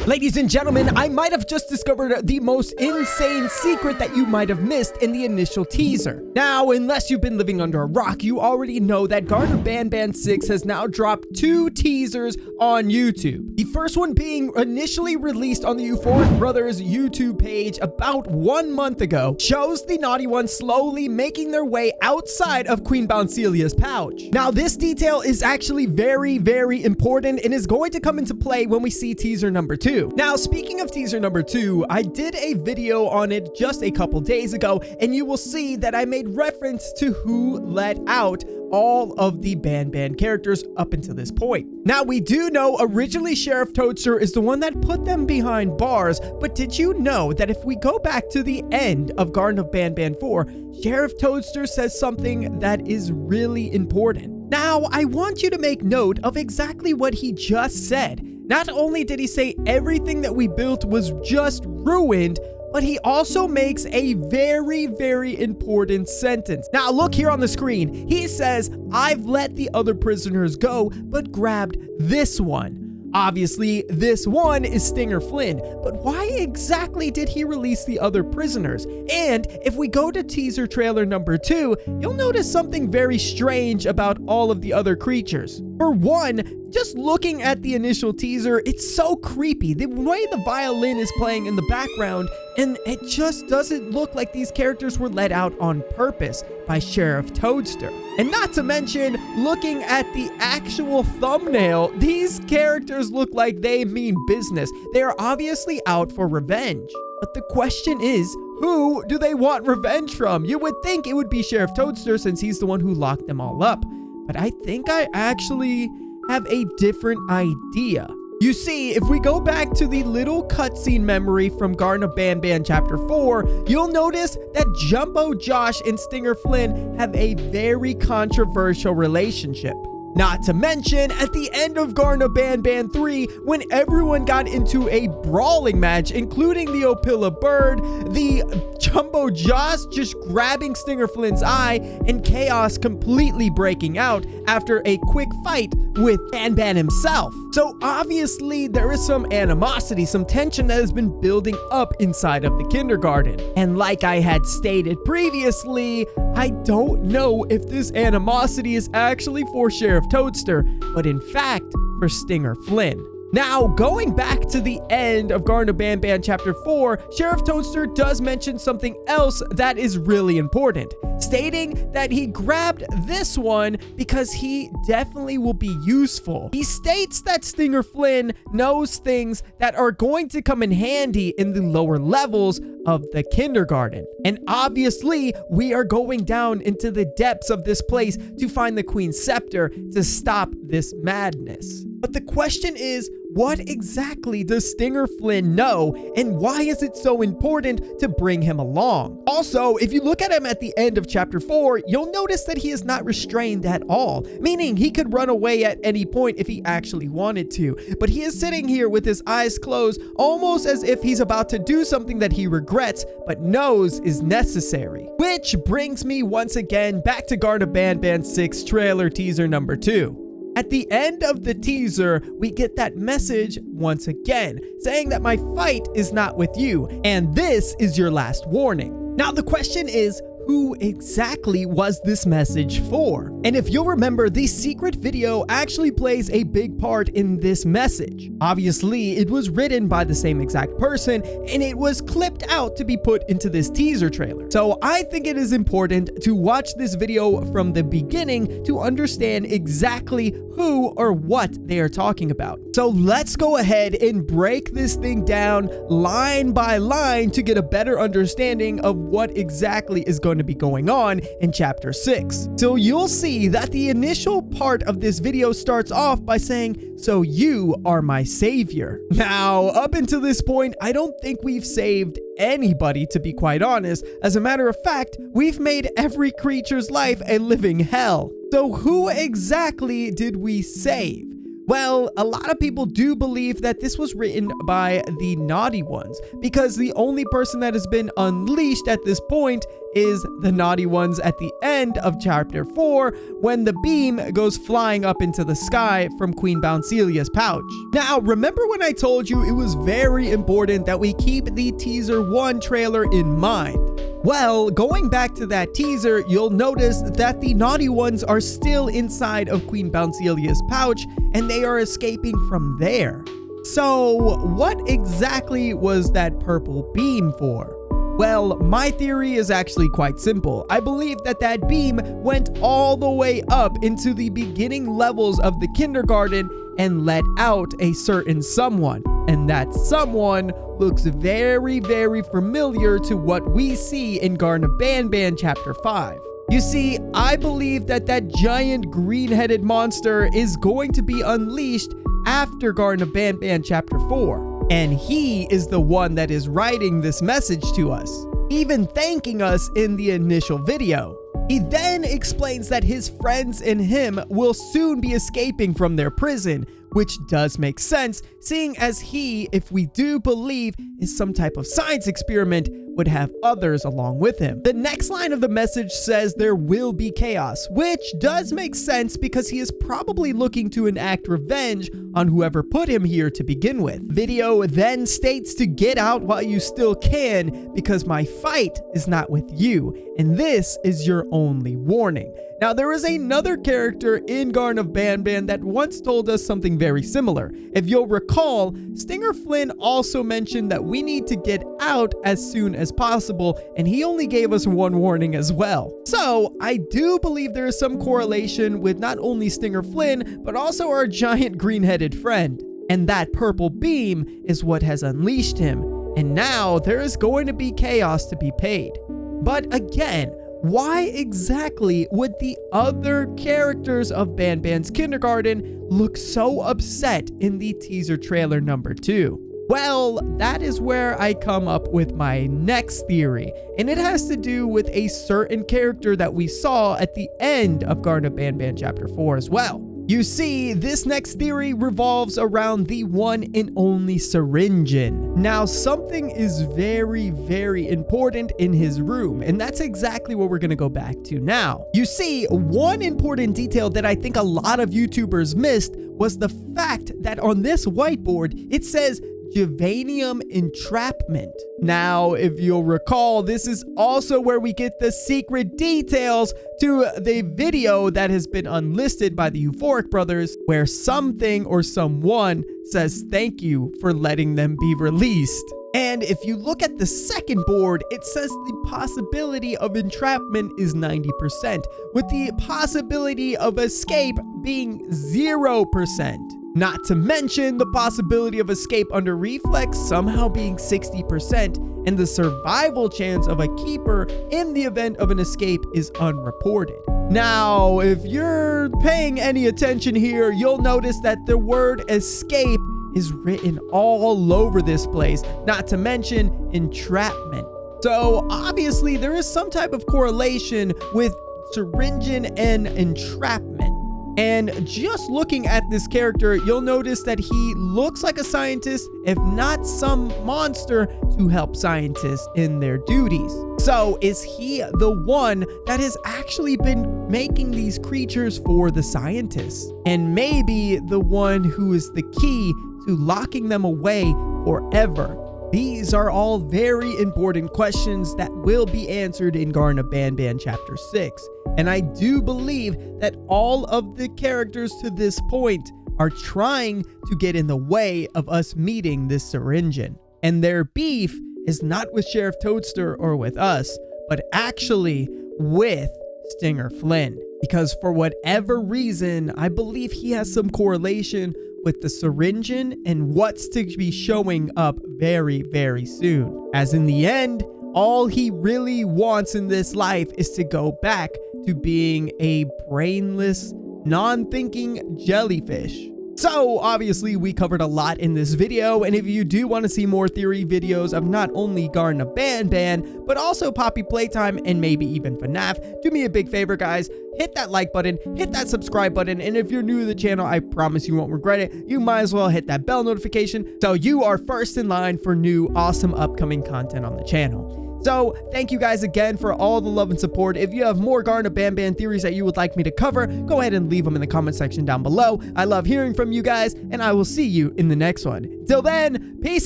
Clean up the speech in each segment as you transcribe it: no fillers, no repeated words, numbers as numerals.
Ladies and gentlemen, I might have just discovered the most insane secret that you might have missed in the initial teaser. Now, unless you've been living under a rock, you already know that Garten of Banban 6 has now dropped 2 teasers on YouTube. The first one being initially released on the Euphoric Brothers YouTube page about 1 month ago, shows the naughty ones slowly making their way outside of Queen Bouncelia's pouch. Now, this detail is actually very, very important and is going to come into play when we see teaser number 2. Now, speaking of teaser number 2, I did a video on it just a couple days ago, and you will see that I made reference to who let out all of the Banban characters up until this point. Now, we do know originally Sherriff Toadster is the one that put them behind bars, but did you know that if we go back to the end of Garten of Banban 4, Sherriff Toadster says something that is really important. Now, I want you to make note of exactly what he just said. Not only did he say everything that we built was just ruined, but he also makes a very, very important sentence. Now, look here on the screen. He says, "I've let the other prisoners go, but grabbed this one." Obviously, this one is Stinger Flynn, but why exactly did he release the other prisoners? And if we go to teaser trailer number 2, you'll notice something very strange about all of the other creatures. For one, just looking at the initial teaser, it's so creepy. The way the violin is playing in the background, and it just doesn't look like these characters were let out on purpose by Sherriff Toadster. And not to mention, looking at the actual thumbnail, these characters look like they mean business. They are obviously out for revenge. But the question is, who do they want revenge from? You would think it would be Sherriff Toadster since he's the one who locked them all up. But I think I actually have a different idea. You see, if we go back to the little cutscene memory from Garten of Banban Chapter 4, you'll notice that Jumbo Josh and Stinger Flynn have a very controversial relationship. Not to mention, at the end of Garten of Banban 3, when everyone got into a brawling match, including the Opila bird, the Jumbo Josh just grabbing Stinger Flynn's eye, and chaos completely breaking out after a quick fight with Banban himself. So obviously, there is some animosity, some tension that has been building up inside of the kindergarten. And like I had stated previously, I don't know if this animosity is actually for Sherriff Toadster, but in fact, for Stinger Flynn. Now, going back to the end of Garten of Banban Chapter 4, Sherriff Toadster does mention something else that is really important, stating that he grabbed this one because he definitely will be useful. He states that Stinger Flynn knows things that are going to come in handy in the lower levels of the kindergarten. And obviously, we are going down into the depths of this place to find the Queen's scepter to stop this madness. But the question is, what exactly does Stinger Flynn know, and why is it so important to bring him along? Also, if you look at him at the end of Chapter 4, you'll notice that he is not restrained at all, meaning he could run away at any point if he actually wanted to. But he is sitting here with his eyes closed, almost as if he's about to do something that he regrets, but knows is necessary. Which brings me once again back to Garten of Banban 6 trailer teaser number 2. At the end of the teaser, we get that message once again, saying that my fight is not with you, and this is your last warning. Now, the question is, who exactly was this message for? And if you'll remember, the secret video actually plays a big part in this message. Obviously, it was written by the same exact person, and it was clipped out to be put into this teaser trailer. So I think it is important to watch this video from the beginning to understand exactly who or what they are talking about. So let's go ahead and break this thing down line by line to get a better understanding of what exactly is going to be going on in Chapter 6. So you'll see that the initial part of this video starts off by saying, "So you are my savior." Now, up until this point, I don't think we've saved anybody, to be quite honest. As a matter of fact, we've made every creature's life a living hell. So who exactly did we save? Well, a lot of people do believe that this was written by the naughty ones, because the only person that has been unleashed at this point is the naughty ones at the end of chapter 4, when the beam goes flying up into the sky from Queen Bouncelia's pouch. Now, remember when I told you it was very important that we keep the teaser 1 trailer in mind? Well, going back to that teaser, you'll notice that the naughty ones are still inside of Queen Bouncelia's pouch, and they are escaping from there. So, what exactly was that purple beam for? Well, my theory is actually quite simple. I believe that that beam went all the way up into the beginning levels of the kindergarten and let out a certain someone. And that someone looks very, very familiar to what we see in Garten of Banban chapter 5. You see, I believe that that giant green-headed monster is going to be unleashed after Garten of Banban chapter 4. And he is the one that is writing this message to us, even thanking us in the initial video. He then explains that his friends and him will soon be escaping from their prison, which does make sense, seeing as he, if we do believe, is some type of science experiment, would have others along with him. The next line of the message says there will be chaos, which does make sense because he is probably looking to enact revenge on whoever put him here to begin with. Video then states to get out while you still can, because my fight is not with you, and this is your only warning. Now, there is another character in Garten of Banban that once told us something very similar. If you'll recall, Stinger Flynn also mentioned that we need to get out as soon as possible, and he only gave us one warning as well. So, I do believe there is some correlation with not only Stinger Flynn, but also our giant green-headed friend. And that purple beam is what has unleashed him, and now there is going to be chaos to be paid. But again, why exactly would the other characters of Banban's kindergarten look so upset in the teaser trailer number 2? Well, that is where I come up with my next theory, and it has to do with a certain character that we saw at the end of Garten of Banban chapter 4 as well. You see, this next theory revolves around the one and only Syringin. Now, something is very, very important in his room, and that's exactly what we're going to go back to now. You see, one important detail that I think a lot of YouTubers missed was the fact that on this whiteboard, it says Givanium entrapment. Now, if you'll recall, this is also where we get the secret details to the video that has been unlisted by the Euphoric brothers, where something or someone says thank you for letting them be released. And if you look at the second board, it says the possibility of entrapment is 90%, with the possibility of escape being 0%. Not to mention the possibility of escape under reflex somehow being 60%, and the survival chance of a keeper in the event of an escape is unreported. Now, if you're paying any attention here, you'll notice that the word escape is written all over this place, not to mention entrapment. So obviously there is some type of correlation with Syringin and entrapment. And just looking at this character, you'll notice that he looks like a scientist, if not some monster, to help scientists in their duties. So is he the one that has actually been making these creatures for the scientists? And maybe the one who is the key to locking them away forever? These are all very important questions that will be answered in Garten of Banban chapter 6. And I do believe that all of the characters to this point are trying to get in the way of us meeting this Syringin. And their beef is not with Sherriff Toadster or with us, but actually with Stinger Flynn. Because for whatever reason, I believe he has some correlation with the Syringin and what's to be showing up very, very soon. As in the end, all he really wants in this life is to go back to being a brainless, non-thinking jellyfish. So obviously we covered a lot in this video, and if you do want to see more theory videos of not only Garten of Banban, but also Poppy Playtime and maybe even FNAF, do me a big favor guys, hit that like button, hit that subscribe button, and if you're new to the channel, I promise you won't regret it. You might as well hit that bell notification so you are first in line for new awesome upcoming content on the channel. So thank you guys again for all the love and support. If you have more Garten of Banban theories that you would like me to cover, go ahead and leave them in the comment section down below. I love hearing from you guys, and I will see you in the next one. Till then, peace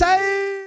out!